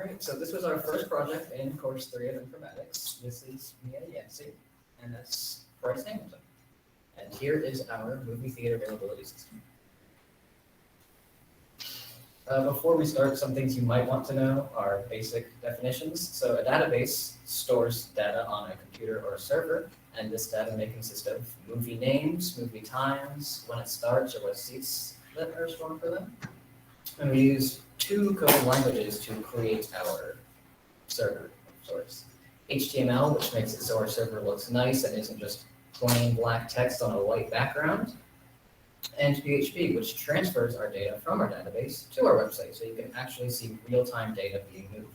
Alright, so this was our first project in course 3 of Informatics. This is me and Yancy, and that's Bryce Hamilton. And here is our movie theater availability system. Before we start, some things you might want to know are basic definitions. So a database stores data on a computer or a server, and this data may consist of movie names, movie times, when it starts, or what seats that are stored for them. And we use two coding languages to create our server of sorts. HTML, which makes it so our server looks nice and isn't just plain black text on a white background, and PHP, which transfers our data from our database to our website, so you can actually see real-time data being moved.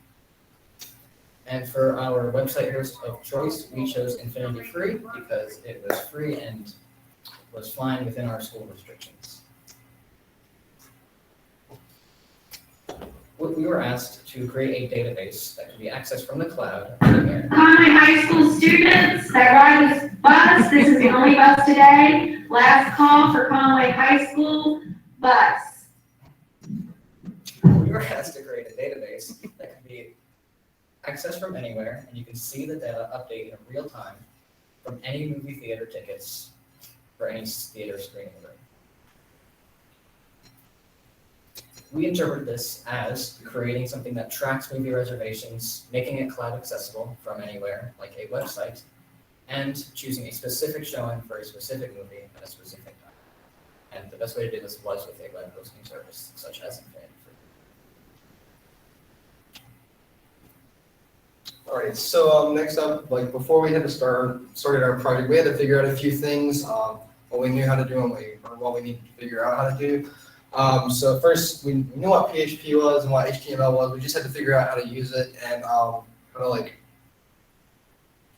And for our website host of choice, we chose Infinity Free because it was free and was fine within our school restrictions. We were asked to create a database that can be accessed from the cloud anywhere. Conway High School students that ride this bus, this is the only bus today. Last call for Conway High School bus. We were asked to create a database that can be accessed from anywhere, and you can see the data update in real time from any movie theater tickets for any theater screening room. We interpret this as creating something that tracks movie reservations, making it cloud accessible from anywhere, like a website, and choosing a specific showing for a specific movie at a specific time. And the best way to do this was with a web hosting service, such as Infinity Free. All right, so next up, before we had to started our project, we had to figure out a few things, what we knew how to do and what we needed to figure out how to do. So first, we knew what PHP was and what HTML was. We just had to figure out how to use it and how to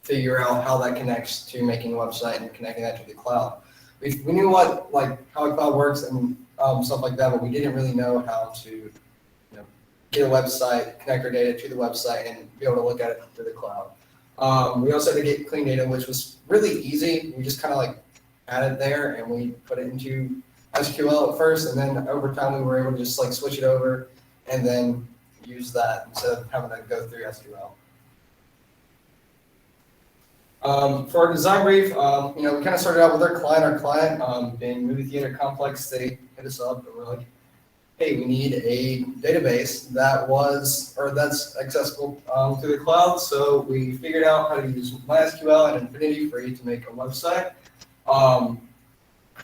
figure out how that connects to making a website and connecting that to the cloud. We knew what how a cloud works and stuff like that, but we didn't really know how to get a website, connect our data to the website, and be able to look at it through the cloud. We also had to get clean data, which was really easy. We just kind of added there and we put it into SQL at first, and then over time we were able to just switch it over and then use that instead of having to go through SQL. For our design brief, we kind of started out with our client. Our client, being Movie Theater Complex, they hit us up and we're like, hey, we need a database that's accessible through the cloud. So we figured out how to use MySQL and Infinity Free to make a website.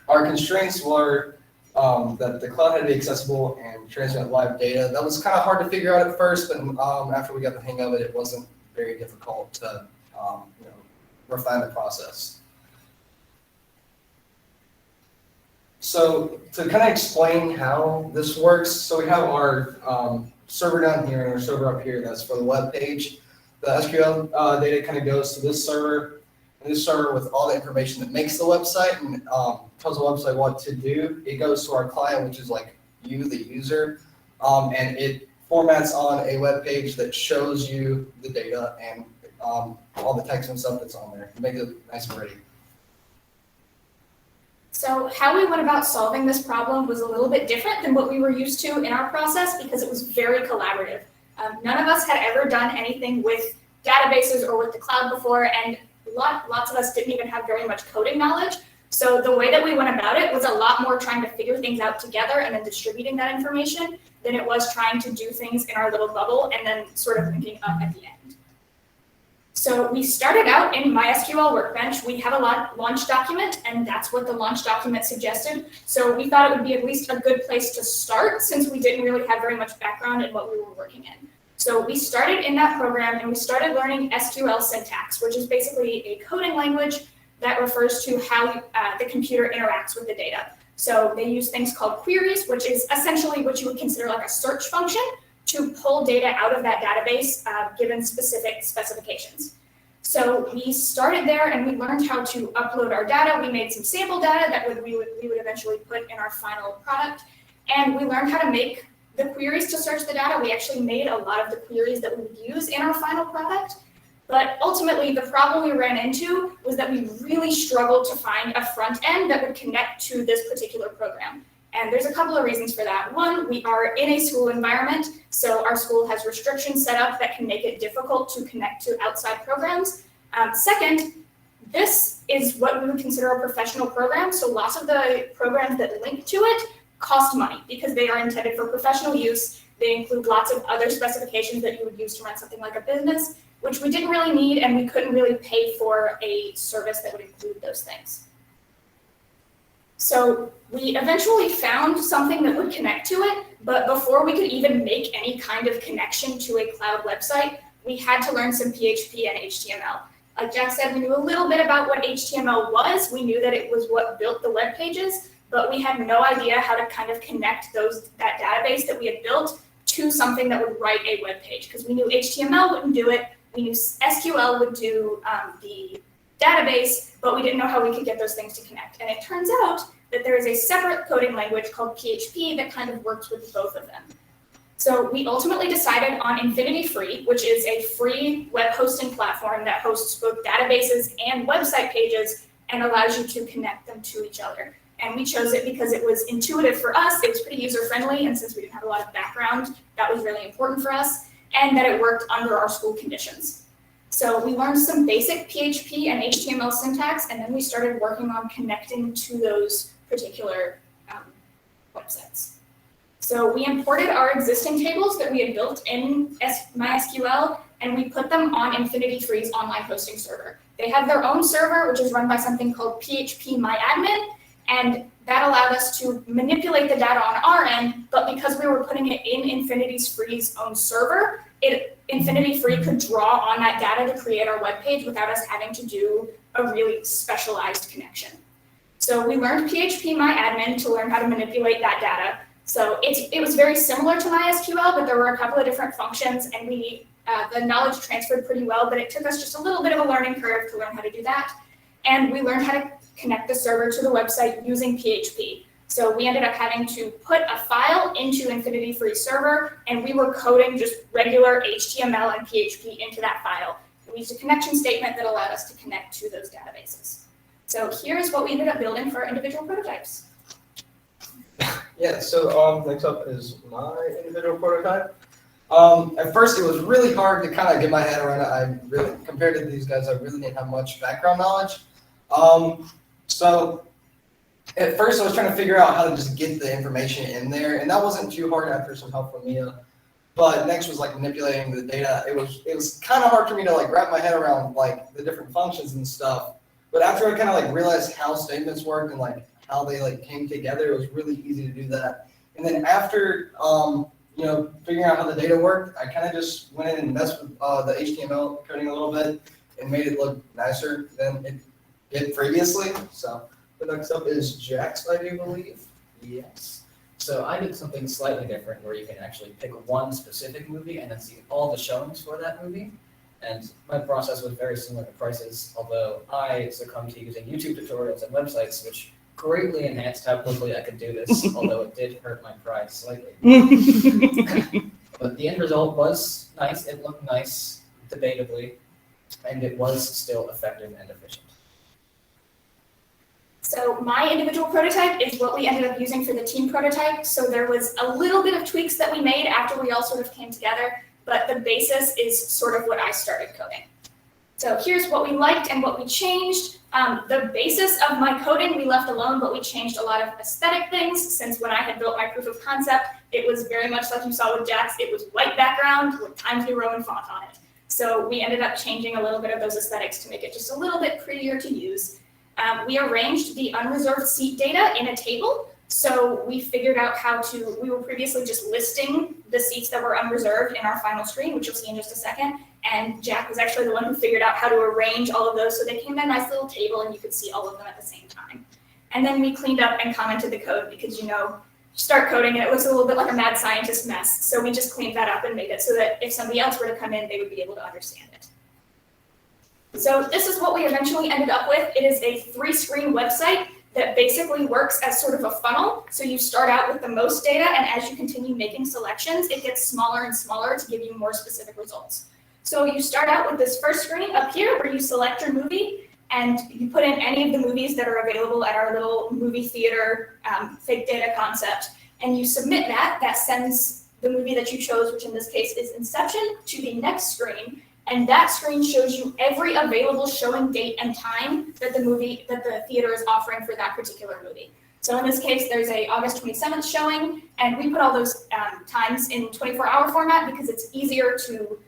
Our constraints were that the cloud had to be accessible and transmit live data. That was kind of hard to figure out at first, but after we got the hang of it, it wasn't very difficult to refine the process. So to kind of explain how this works, so we have our server down here and our server up here. That's for the web page. The SQL data kind of goes to this server. This server with all the information that makes the website and tells the website what to do. It goes to our client, which is you, the user, and it formats on a web page that shows you the data and all the text and stuff that's on there. Make it nice and pretty. So how we went about solving this problem was a little bit different than what we were used to in our process because it was very collaborative. None of us had ever done anything with databases or with the cloud before, and lots of us didn't even have very much coding knowledge. So the way that we went about it was a lot more trying to figure things out together and then distributing that information than it was trying to do things in our little bubble and then sort of linking up at the end. So we started out in MySQL Workbench. We have a launch document, and that's what the launch document suggested. So we thought it would be at least a good place to start since we didn't really have very much background in what we were working in. So we started in that program and we started learning SQL syntax, which is basically a coding language that refers to how the computer interacts with the data. So they use things called queries, which is essentially what you would consider like a search function to pull data out of that database given specific specifications. So we started there and we learned how to upload our data. We made some sample data that we would eventually put in our final product. And we learned how to make the queries to search the data. We actually made a lot of the queries that we would use in our final product. But ultimately, the problem we ran into was that we really struggled to find a front end that would connect to this particular program. And there's a couple of reasons for that. One, we are in a school environment, so our school has restrictions set up that can make it difficult to connect to outside programs. Second, this is what we would consider a professional program, so lots of the programs that link to it cost money because they are intended for professional use. They include lots of other specifications that you would use to run something like a business, which we didn't really need, and we couldn't really pay for a service that would include those things. So we eventually found something that would connect to it, but before we could even make any kind of connection to a cloud website, we had to learn some PHP and HTML. Like Jack said, we knew a little bit about what HTML was. We knew that it was what built the web pages, but we had no idea how to kind of connect that database that we had built to something that would write a web page, because we knew HTML wouldn't do it. We knew SQL would do the database, but we didn't know how we could get those things to connect. And it turns out that there is a separate coding language called PHP that kind of works with both of them. So we ultimately decided on Infinity Free, which is a free web hosting platform that hosts both databases and website pages and allows you to connect them to each other. And we chose it because it was intuitive for us, it was pretty user-friendly, and since we didn't have a lot of background, that was really important for us, and that it worked under our school conditions. So we learned some basic PHP and HTML syntax, and then we started working on connecting to those particular websites. So we imported our existing tables that we had built in MySQL, and we put them on Infinity Free's online hosting server. They have their own server, which is run by something called PHP-MyAdmin, and that allowed us to manipulate the data on our end, but because we were putting it in Infinity Free's own server, Infinity Free could draw on that data to create our web page without us having to do a really specialized connection. So we learned PHP-MyAdmin to learn how to manipulate that data. So it was very similar to MySQL, but there were a couple of different functions, and the knowledge transferred pretty well, but it took us just a little bit of a learning curve to learn how to do that. And we learned how to connect the server to the website using PHP. So we ended up having to put a file into Infinity Free server, and we were coding just regular HTML and PHP into that file. We used a connection statement that allowed us to connect to those databases. So here's what we ended up building for our individual prototypes. Yeah, so next up is my individual prototype. At first, it was really hard to kind of get my head around it. Compared to these guys, I really didn't have much background knowledge. So at first, I was trying to figure out how to just get the information in there, and that wasn't too hard after some help from Mia. But next was like manipulating the data. It was kind of hard for me to like wrap my head around like the different functions and stuff. But after I kind of like realized how statements worked and like how they like came together, it was really easy to do that. And then after figuring out how the data worked, I kind of just went in and messed with the HTML coding a little bit and made it look nicer than it did previously. So the next up is Jack's, I do believe. Yes. So I did something slightly different where you can actually pick one specific movie and then see all the showings for that movie. And my process was very similar to Price's, although I succumbed to using YouTube tutorials and websites, which greatly enhanced how quickly I could do this, although it did hurt my pride slightly. But the end result was nice. It looked nice, debatably, and it was still effective and efficient. So my individual prototype is what we ended up using for the team prototype. So there was a little bit of tweaks that we made after we all sort of came together, but the basis is sort of what I started coding. So here's what we liked and what we changed. The basis of my coding we left alone, but we changed a lot of aesthetic things, since when I had built my proof of concept, it was very much like you saw with Jack's. It was white background with Times New Roman font on it. So we ended up changing a little bit of those aesthetics to make it just a little bit prettier to use. We arranged the unreserved seat data in a table. So we figured out we were previously just listing the seats that were unreserved in our final screen, which you'll see in just a second. And Jack was actually the one who figured out how to arrange all of those so they came in a nice little table and you could see all of them at the same time. And then we cleaned up and commented the code because, you start coding and it looks a little bit like a mad scientist mess. So we just cleaned that up and made it so that if somebody else were to come in, they would be able to understand it. So this is what we eventually ended up with. It is a 3-screen website that basically works as sort of a funnel. So you start out with the most data, and as you continue making selections, it gets smaller and smaller to give you more specific results. So you start out with this first screen up here where you select your movie, and you put in any of the movies that are available at our little movie theater fake data concept, and you submit that. That sends the movie that you chose, which in this case is Inception, to the next screen, and that screen shows you every available showing date and time that the theater is offering for that particular movie. So in this case, there's a August 27th showing, and we put all those times in 24-hour format because it's easier to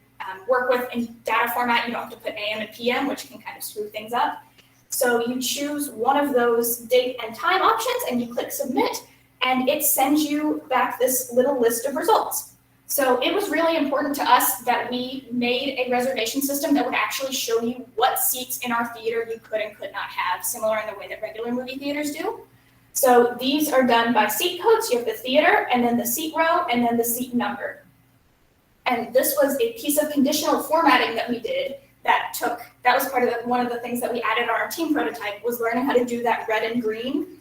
work with in data format. You don't have to put AM and PM, which can kind of screw things up. So you choose one of those date and time options, and you click submit, and it sends you back this little list of results. So it was really important to us that we made a reservation system that would actually show you what seats in our theater you could and could not have, similar in the way that regular movie theaters do. So these are done by seat codes. You have the theater, and then the seat row, and then the seat number. And this was a piece of conditional formatting that we did that was part of one of the things that we added on our team prototype, was learning how to do that red and green.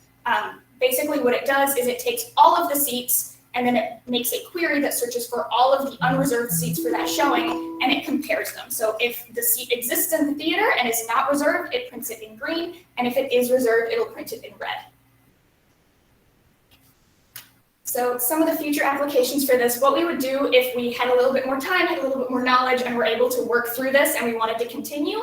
Basically what it does is it takes all of the seats, and then it makes a query that searches for all of the unreserved seats for that showing, and it compares them. So if the seat exists in the theater and is not reserved, it prints it in green, and if it is reserved, it'll print it in red. So some of the future applications for this, what we would do if we had a little bit more time, had a little bit more knowledge, and were able to work through this and we wanted to continue,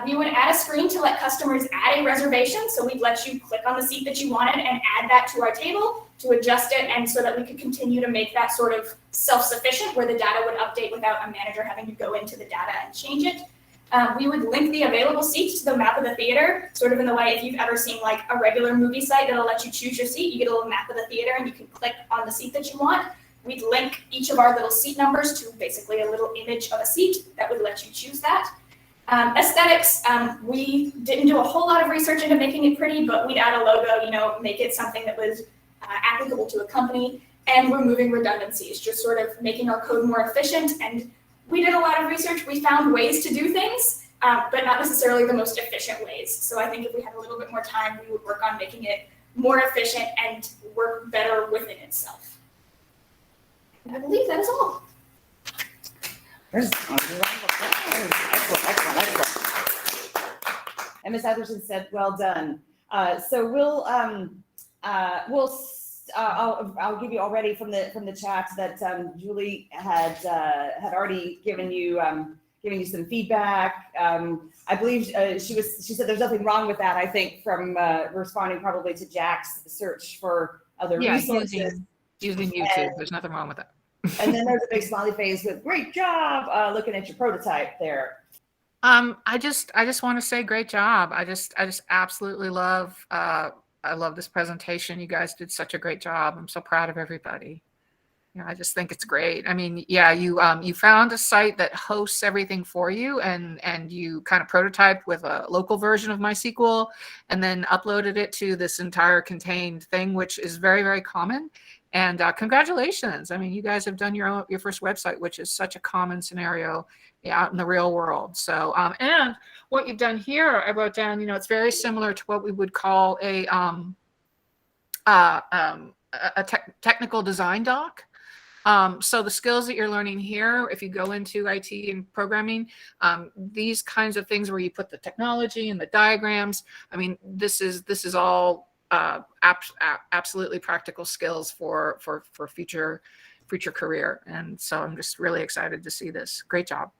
we would add a screen to let customers add a reservation. So we'd let you click on the seat that you wanted and add that to our table to adjust it, and so that we could continue to make that sort of self-sufficient where the data would update without a manager having to go into the data and change it. We would link the available seats to the map of the theater, sort of in the way if you've ever seen like a regular movie site that'll let you choose your seat. You get a little map of the theater and you can click on the seat that you want. We'd link each of our little seat numbers to basically a little image of a seat that would let you choose that. Aesthetics, we didn't do a whole lot of research into making it pretty, but we'd add a logo, make it something that was applicable to a company, and removing redundancies, just sort of making our code more efficient. And we did a lot of research. We found ways to do things, but not necessarily the most efficient ways. So I think if we had a little bit more time, we would work on making it more efficient and work better within itself. And I believe that is all. And Ms. Atherton said, "Well done." So I'll give you already from the chat that Julie had already given you some feedback. I believe she said there's nothing wrong with that. I think from responding probably to Jack's search for other resources. Using YouTube. There's nothing wrong with that. And then there's a big smiley face with "great job" looking at your prototype there. I just want to say great job. I just absolutely love I love this presentation. You guys did such a great job. I'm so proud of everybody. I just think it's great. I mean, yeah, you found a site that hosts everything for you, and you kind of prototyped with a local version of MySQL, and then uploaded it to this entire contained thing, which is very, very common. And congratulations. I mean, you guys have done your first website, which is such a common scenario out in the real world. So, and what you've done here, I wrote down, it's very similar to what we would call a technical design doc. So the skills that you're learning here, if you go into IT and programming, these kinds of things where you put the technology and the diagrams, I mean, this is all absolutely practical skills for future career. And so I'm just really excited to see this. Great job.